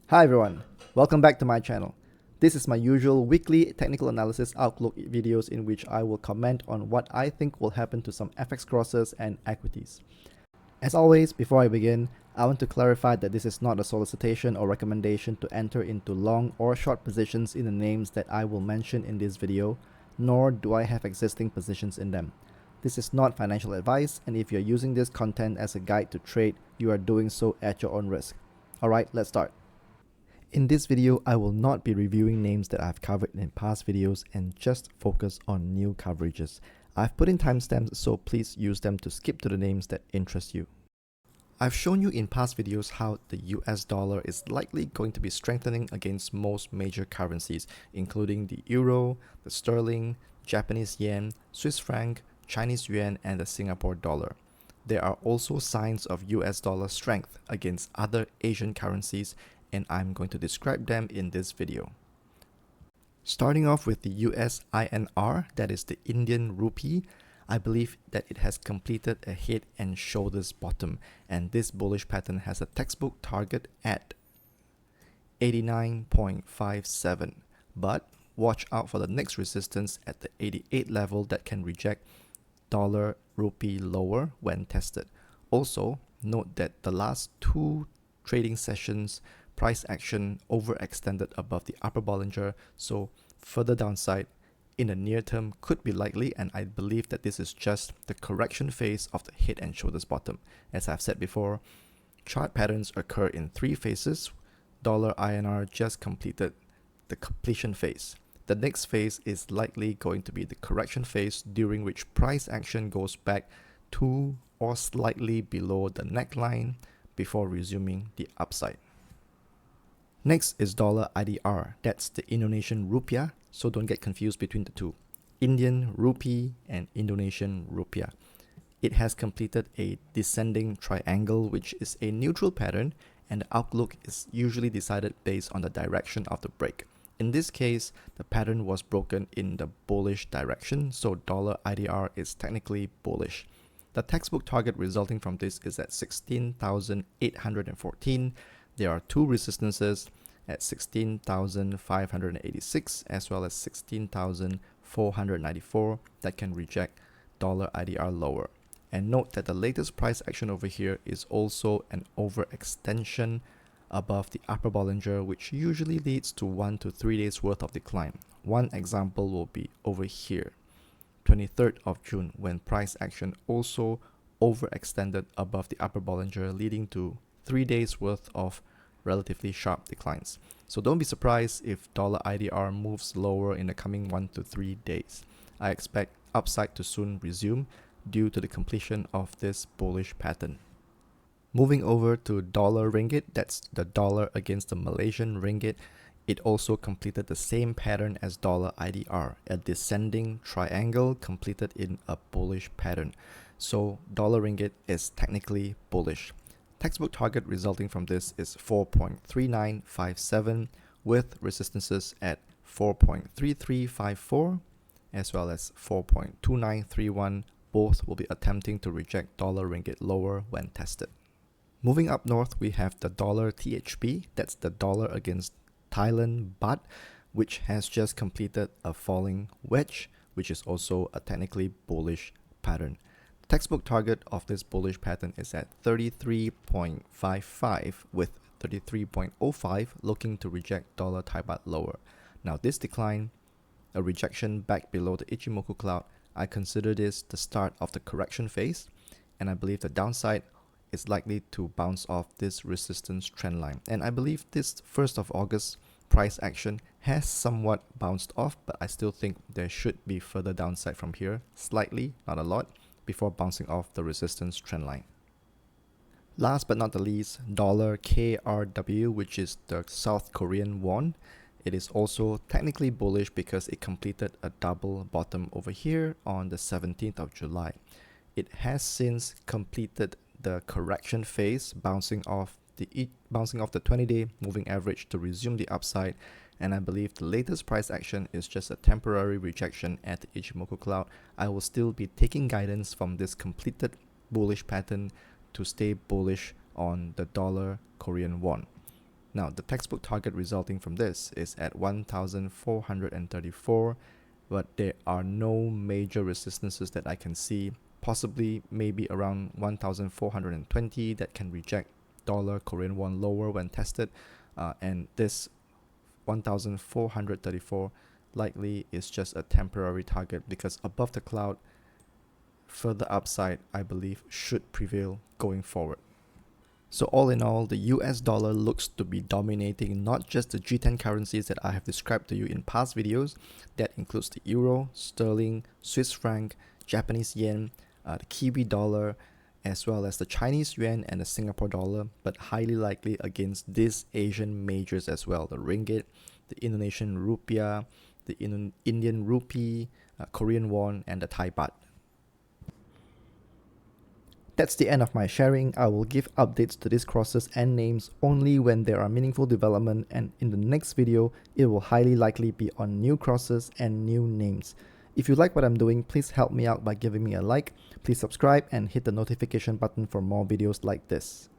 Hi everyone, welcome back to my channel. This is my usual weekly technical analysis outlook videos in which I will comment on what I think will happen to some FX crosses and equities. As always, before I begin, I want to clarify that this is not a solicitation or recommendation to enter into long or short positions in the names that I will mention in this video, nor do I have existing positions in them. This is not financial advice, and if you're using this content as a guide to trade, you are doing so at your own risk. Alright, let's start. In this video, I will not be reviewing names that I've covered in past videos and just focus on new coverages. I've put in timestamps, so please use them to skip to the names that interest you. I've shown you in past videos how the US dollar is likely going to be strengthening against most major currencies, including the euro, the sterling, Japanese yen, Swiss franc, Chinese yuan, and the Singapore dollar. There are also signs of US dollar strength against other Asian currencies, and I'm going to describe them in this video. Starting off with the USINR, that is the Indian rupee, I believe that it has completed a head and shoulders bottom, and this bullish pattern has a textbook target at 89.57. But watch out for the next resistance at the 88 level that can reject dollar rupee lower when tested. Also, note that the last two trading sessions price action overextended above the upper Bollinger, so further downside in the near term could be likely, and I believe that this is just the correction phase of the head and shoulders bottom. As I've said before, chart patterns occur in three phases. Dollar INR just completed the completion phase. The next phase is likely going to be the correction phase, during which price action goes back to or slightly below the neckline before resuming the upside. Next is dollar IDR, that's the Indonesian rupiah, so don't get confused between the two. Indian rupee and Indonesian rupiah. It has completed a descending triangle, which is a neutral pattern, and the outlook is usually decided based on the direction of the break. In this case, the pattern was broken in the bullish direction, so dollar IDR is technically bullish. The textbook target resulting from this is at 16,814. There are two resistances at 16,586 as well as 16,494 that can reject dollar IDR lower. And note that the latest price action over here is also an overextension above the upper Bollinger, which usually leads to 1 to 3 days worth of decline. One example will be over here, 23rd of June, when price action also overextended above the upper Bollinger, leading to 3 days worth of relatively sharp declines. So don't be surprised if dollar IDR moves lower in the coming 1 to 3 days. I expect upside to soon resume due to the completion of this bullish pattern. Moving over to dollar ringgit, that's the dollar against the Malaysian ringgit. It also completed the same pattern as dollar IDR, a descending triangle completed in a bullish pattern. So dollar ringgit is technically bullish. Textbook target resulting from this is 4.3957 with resistances at 4.3354 as well as 4.2931. Both will be attempting to reject dollar ringgit lower when tested. Moving up north, we have the dollar THB, that's the dollar against Thailand baht, which has just completed a falling wedge, which is also a technically bullish pattern. Textbook target of this bullish pattern is at 33.55 with 33.05 looking to reject dollar Thai baht lower. Now this decline, a rejection back below the Ichimoku cloud, I consider this the start of the correction phase, and I believe the downside is likely to bounce off this resistance trend line. And I believe this 1st of August price action has somewhat bounced off, but I still think there should be further downside from here, slightly, not a lot, before bouncing off the resistance trend line. Last but not the least, dollar KRW, which is the South Korean won. It is also technically bullish because it completed a double bottom over here on the 17th of July. It has since completed the correction phase, bouncing off the 20-day moving average to resume the upside, and I believe the latest price action is just a temporary rejection at the Ichimoku cloud. I will still be taking guidance from this completed bullish pattern to stay bullish on the dollar Korean won. Now, the textbook target resulting from this is at 1,434, but there are no major resistances that I can see, possibly maybe around 1,420 that can reject dollar Korean won lower when tested, and this 1,434 likely is just a temporary target because above the cloud, further upside I believe should prevail going forward. So all in all, the US dollar looks to be dominating not just the G10 currencies that I have described to you in past videos. That includes the euro, sterling, Swiss franc, Japanese yen, the Kiwi dollar, as well as the Chinese yuan and the Singapore dollar, but highly likely against these Asian majors as well: the ringgit, the Indonesian rupiah, the Indian rupee, Korean won, and the Thai baht. That's the end of my sharing. I will give updates to these crosses and names only when there are meaningful development, and in the next video, it will highly likely be on new crosses and new names. If you like what I'm doing, please help me out by giving me a like, please subscribe and hit the notification button for more videos like this.